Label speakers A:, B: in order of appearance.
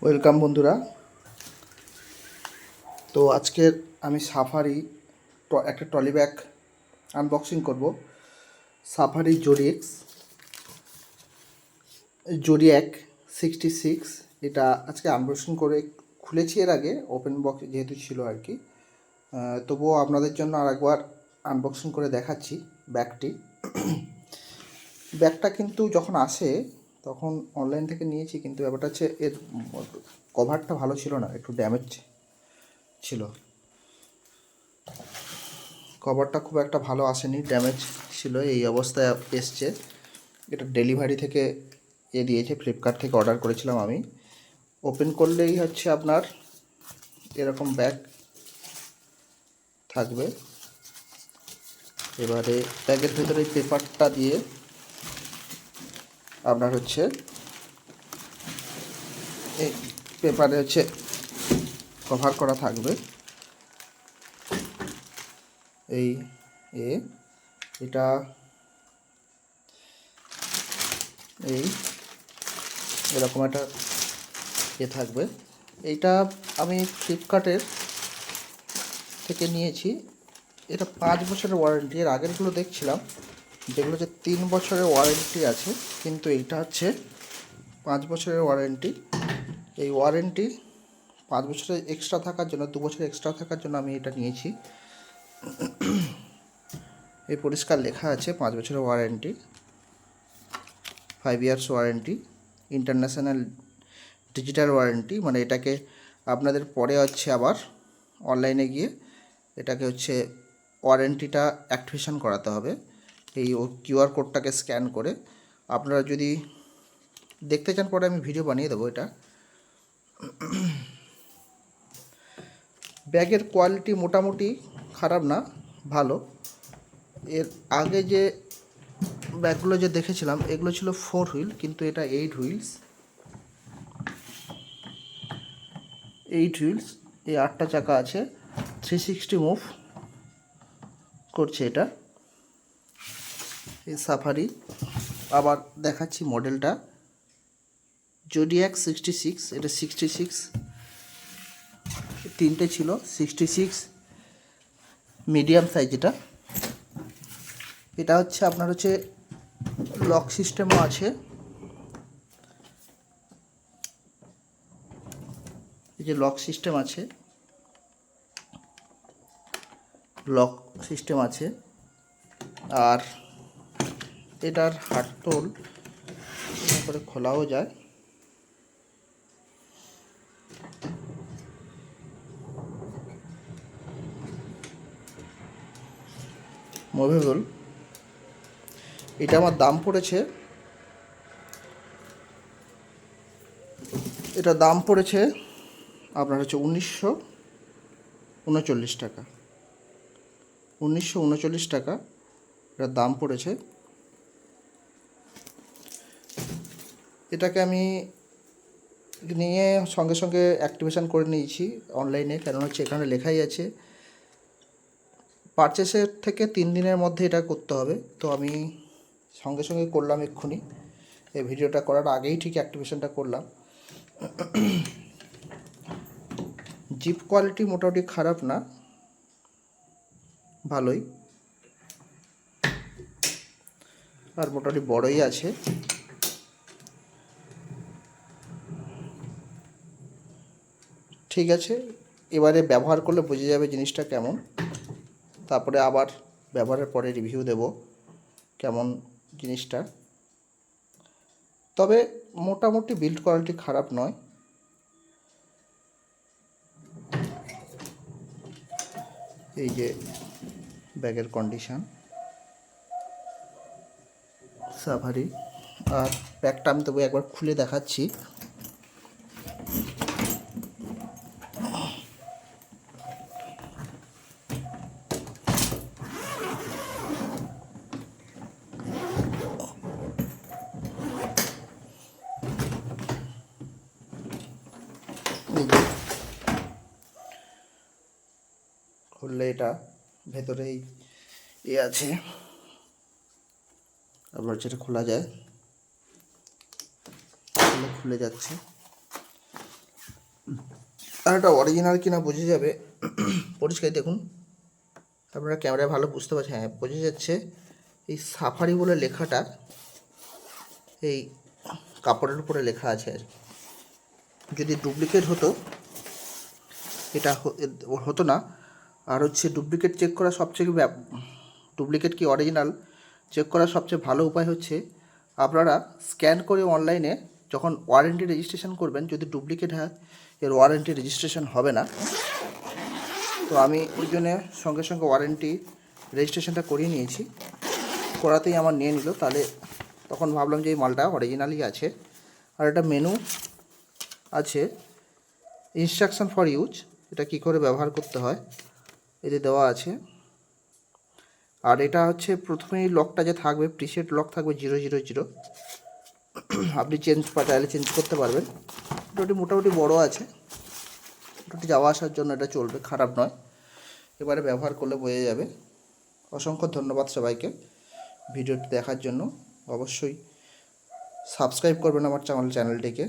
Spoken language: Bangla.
A: ওয়েলকাম বন্ধুরা। তো আজকের আমি সাফারি একটা ট্রলি ব্যাগ আনবক্সিং করব। Safari zodiac 66। এটা আজকে আনবক্সিং করে খুলেছি, এর আগে ওপেন বক্স যেহেতু ছিল আর কি। তবুও আপনাদের জন্য আরেকবার আনবক্সিং করে দেখাচ্ছি ব্যাগটি। ব্যাগটা কিন্তু যখন আসে তখন অনলাইন থেকে নিয়েছি, কিন্তু ব্যাপারটা হচ্ছে এর কভারটা ভালো ছিল না, একটু ড্যামেজ ছিল। কভারটা খুব একটা ভালো আসেনি, ড্যামেজ ছিল, এই অবস্থায় এসছে। এটা ডেলিভারি থেকে দিয়েছে, ফ্লিপকার্ট থেকে অর্ডার করেছিলাম আমি। ওপেন করলেই হচ্ছে আপনার এরকম ব্যাগ থাকবে। এবারে ব্যাগের ভেতরে পেপারটা দিয়ে আপনার হচ্ছে এই পেপারে হচ্ছে কভার করা থাকবে। এই এটা এরকম একটা থাকবে। এইটা আমি ফ্লিপকার্টের থেকে নিয়েছি। এটা 5 বছরের ওয়ারেন্টি। এর আগেরগুলো দেখছিলাম যেগুলো হচ্ছে 3 বছরের ওয়ারেন্টি আছে, কিন্তু এইটা হচ্ছে 5 বছরের ওয়ারেন্টি। এই ওয়ারেন্টি 5 বছরের এক্সট্রা থাকার জন্য, 2 বছর এক্সট্রা থাকার জন্য আমি এটা নিয়েছি। এই পরিষ্কার লেখা আছে 5 বছরের warranty, 5 years warranty, international digital warranty. মানে এটাকে আপনাদের পরে হচ্ছে আবার অনলাইনে গিয়ে এটাকে হচ্ছে ওয়ারেন্টিটা অ্যাক্টিভেশন করাতে হবে। এই কিউআর কোডটাকে স্ক্যান করে আপনারা যদি দেখতে চান, পরে আমি ভিডিও বানিয়ে দেবো। এটা ব্যাগের কোয়ালিটি মোটামুটি খারাপ না, ভালো। এর আগে যে ব্যাগগুলো যে দেখেছিলাম এগুলো ছিল 4 হুইল, কিন্তু এটা 8 হুইলস। এই 8টা চাকা আছে, 360 মুভ করছে এটা। এই সাফারি আবার দেখাচ্ছি মডেলটা, জোডিয়াক 66। এটা 66 তিনটে ছিল, 66 মিডিয়াম সাইজ। এটা হচ্ছে আপনার হচ্ছে লক সিস্টেমও আছে। এই যে লক সিস্টেম আছে, আর এটার হাতল করে খোলাও যায়। মুভেবল। এটা আমার দাম পড়েছে, আপনার হচ্ছে 1939 টাকা। 1939 টাকা এটার দাম পড়েছে। এটাকে আমি নিয়ে সঙ্গে সঙ্গে অ্যাক্টিভেশন করে নিয়েছি অনলাইনে, কারণ হচ্ছে এখানে লেখাই আছে পারচেসের থেকে 3 দিনের মধ্যে এটা করতে হবে। তো আমি সঙ্গে সঙ্গে করলাম এক্ষুনি, এই ভিডিওটা করার আগেই ঠিক অ্যাক্টিভেশনটা করলাম। জিপ কোয়ালিটি মোটামুটি খারাপ না, ভালোই, আর মোটামুটি বড়ই আছে। ঠিক আছে, এবারে ব্যবহার করলে বোঝা যাবে জিনিসটা কেমন। তারপরে আবার ব্যবহারের পরে রিভিউ দেব কেমন জিনিসটা। তবে মোটামুটি বিল্ড কোয়ালিটি খারাপ নয়। এই যে ব্যাগের কন্ডিশন সাফারি। আর ব্যাগটা আমি তবু একবার খুলে দেখাচ্ছি। খুললে এটা ভেতরেই আছে, আবার যেটা খোলা যায়, খুলে যাচ্ছে। আর এটা অরিজিনাল কিনা বুঝে যাবে পরিষ্কার দেখুন, আপনারা ক্যামেরায় ভালো বুঝতে পারছেন, হ্যাঁ বোঝা যাচ্ছে এই সাফারি বলে লেখাটা এই কাপড়ের উপরে লেখা আছে। আর যদি ডুপ্লিকেট হতো এটা হতো না। আর হচ্ছে ডুপ্লিকেট চেক করা সবচেয়ে ডুপ্লিকেট কি অরিজিনাল চেক করার সবচেয়ে ভালো উপায় হচ্ছে আপনারা স্ক্যান করে অনলাইনে যখন ওয়ারেন্টি রেজিস্ট্রেশন করবেন, যদি ডুপ্লিকেট হয় এর ওয়ারেন্টি রেজিস্ট্রেশন হবে না। তো আমি ওই জন্যে সঙ্গে সঙ্গে ওয়ারেন্টি রেজিস্ট্রেশনটা করিয়ে নিয়েছি, করাতেই আমার নিয়ে নিল। তাহলে তখন ভাবলাম যে এই মালটা অরিজিনালই আছে। আর একটা মেনু আছে, ইনস্ট্রাকশন ফর ইউজ, এটা কী করে ব্যবহার করতে হয় এতে দেওয়া আছে। আর এটা হচ্ছে প্রথমেই লকটা যে থাকবে প্রিসেট লক থাকবে 000, আপনি চাইলে চেঞ্জ করতে পারবেন। ওটি মোটামুটি বড় আছে, মোটামুটি যাওয়া আসার জন্য এটা চলবে, খারাপ নয়। এবারে ব্যবহার করলে বোঝা যাবে। অসংখ্য ধন্যবাদ সবাইকে ভিডিওটি দেখার জন্য। অবশ্যই সাবস্ক্রাইব করবেন আমার চ্যানেলটিকে।